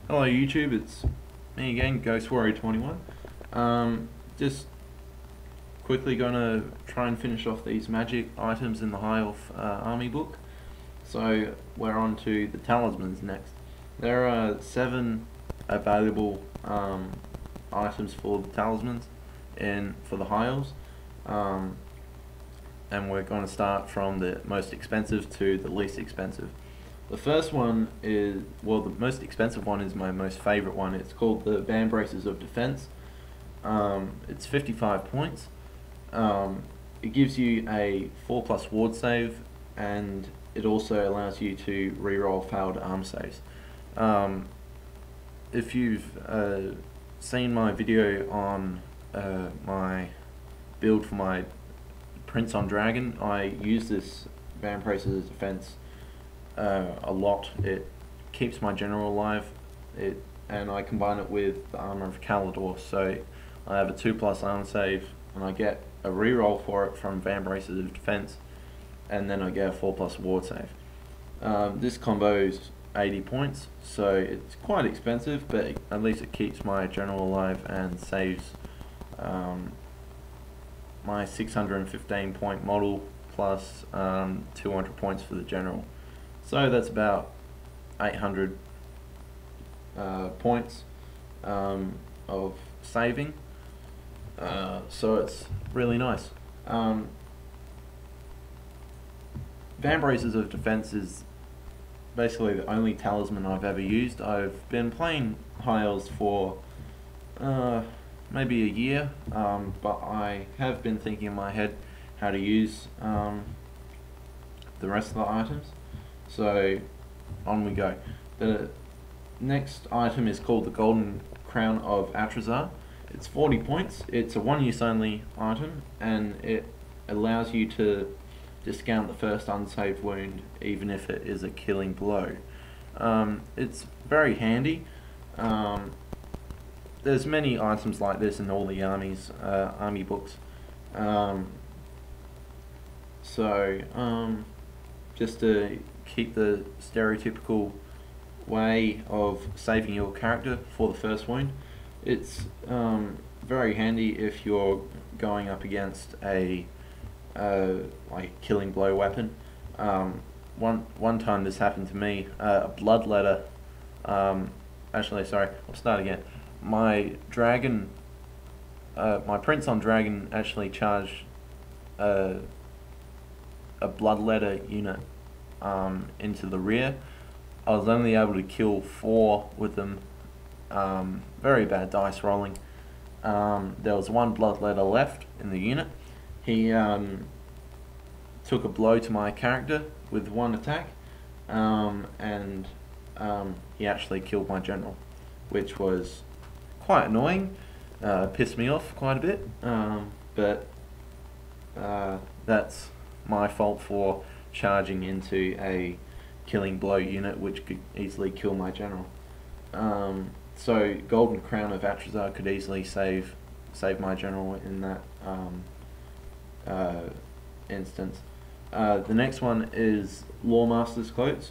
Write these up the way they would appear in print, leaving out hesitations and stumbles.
Hello YouTube, it's me again, Ghost Warrior 21. Just quickly gonna try and finish off these magic items in the High Elf Army book. So we're on to the Talismans next. There are 7 available items for the Talismans for the High Elves. And we're going to start from the most expensive to the least expensive. The first one is, well, the most expensive one is my most favorite one. It's called the Van Braces of Defense. It's 55 points. It gives you a 4+ ward save, and it also allows you to reroll failed arm saves. If you've seen my video on my build for my Prince on Dragon, I use this Van Braces of Defense a lot. It keeps my general alive, and I combine it with the Armor of Calidor, so I have a 2+ arm save, and I get a reroll for it from Van Braces of Defense, and then I get a 4+ ward save. This combo is 80 points, so it's quite expensive, but at least it keeps my general alive and saves my 615 point model plus 200 points for the general. So that's about 800 points of saving. So it's really nice. Van Braces of Defense is basically the only talisman I've ever used. I've been playing High Elves for maybe a year, but I have been thinking in my head how to use the rest of the items. So on we go. The next item is called the Golden Crown of Atrazar. It's 40 points. It's a 1-use only item, and it allows you to discount the first unsaved wound even if it is a killing blow. It's very handy. There's many items like this in all the army books. Just to keep the stereotypical way of saving your character for the first wound, it's very handy if you're going up against a like killing blow weapon. One time this happened to me. A bloodletter. Actually, sorry, I'll start again. My dragon, my Prince on Dragon actually charged a bloodletter unit into the rear. I was only able to kill 4 with them. Very bad dice rolling. There was 1 bloodletter left in the unit. He took a blow to my character with 1 attack, and he actually killed my general, which was quite annoying. Pissed me off quite a bit, but that's my fault for charging into a killing blow unit which could easily kill my general. So Golden Crown of Atrazar could easily save my general in that instance. The next one is Lawmaster's Cloak,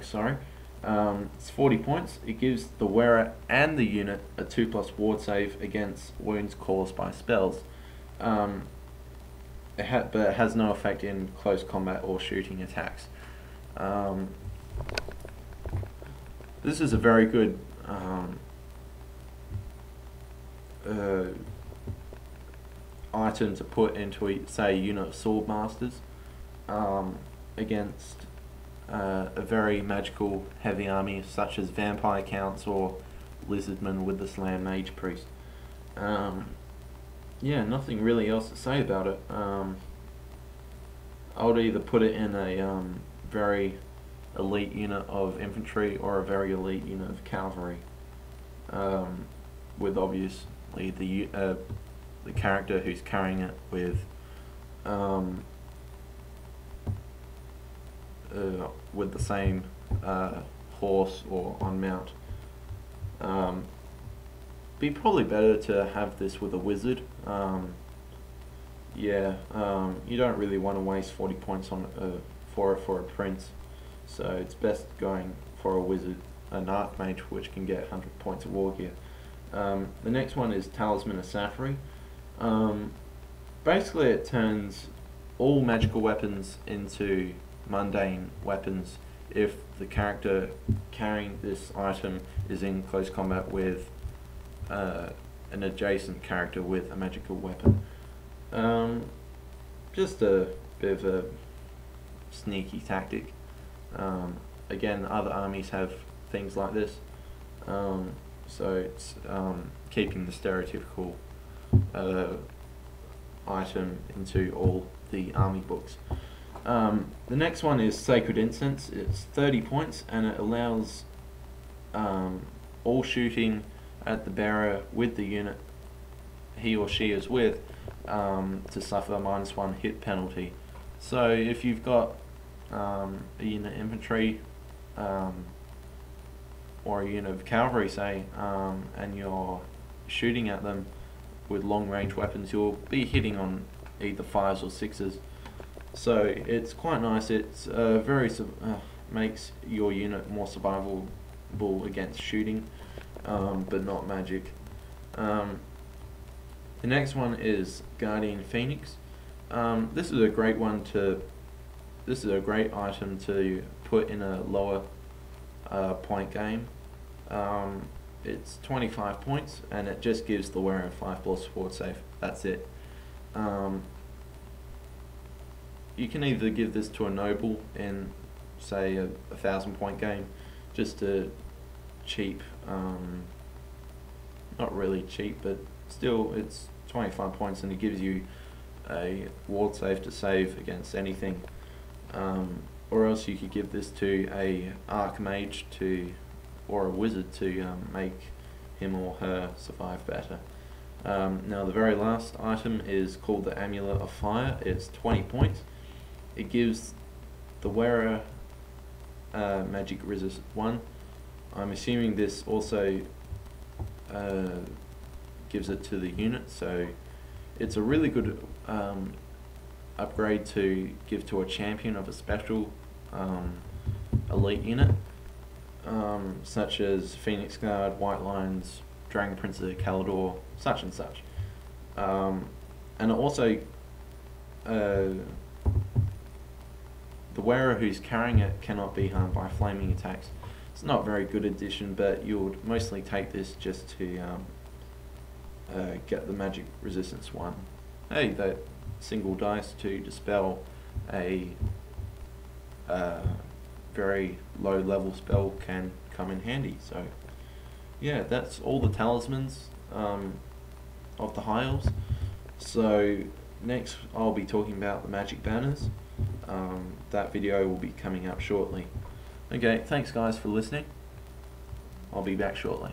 sorry. It's 40 points. It gives the wearer and the unit a 2+ ward save against wounds caused by spells. But it has no effect in close combat or shooting attacks. This is a very good item to put into, say, a unit of sword masters against a very magical heavy army such as vampire counts or lizardmen with the slam mage priest. Yeah, nothing really else to say about it. I would either put it in a very elite unit of infantry or a very elite unit of cavalry, with obviously the character who's carrying it with the same horse or on mount. Be probably better to have this with a wizard. You don't really want to waste 40 points on for a prince, so it's best going for a wizard. an Archmage, which can get 100 points of war gear. The next one is Talisman of Safari. Basically it turns all magical weapons into mundane weapons if the character carrying this item is in close combat with an adjacent character with a magical weapon. Just a bit of a sneaky tactic. Again, other armies have things like this, so it's keeping the stereotypical item into all the army books. The next one is Sacred Incense. It's 30 points and it allows all shooting at the bearer with the unit he or she is with to suffer a -1 hit penalty. So if you've got a unit of infantry or a unit of cavalry, say, and you're shooting at them with long range weapons, you'll be hitting on either 5s or 6s. So it's quite nice. It's makes your unit more survivable against shooting, but not magic. The next one is Guardian Phoenix. This is a great one to. This is a great item to put in a lower point game. It's 25 points and it just gives the wearer 5+ forward save. That's it. You can either give this to a noble in, say, a 1,000-point game, just a cheap, not really cheap, but still it's 25 points and it gives you a ward save to save against anything. Or else you could give this to a Archmage or a Wizard to make him or her survive better. Now the very last item is called the Amulet of Fire. It's 20 points. It gives the wearer magic resist 1. I'm assuming this also gives it to the unit, so it's a really good upgrade to give to a champion of a special elite unit, such as Phoenix Guard, White Lions, Dragon Prince of Caledor, such and such. And also the wearer who's carrying it cannot be harmed by flaming attacks. It's not a very good addition, but you would mostly take this just to get the magic resistance 1. Hey, that single dice to dispel a very low level spell can come in handy. So yeah, that's all the talismans of the high elves. So next I'll be talking about the magic banners. That video will be coming up shortly. Okay, thanks guys for listening. I'll be back shortly.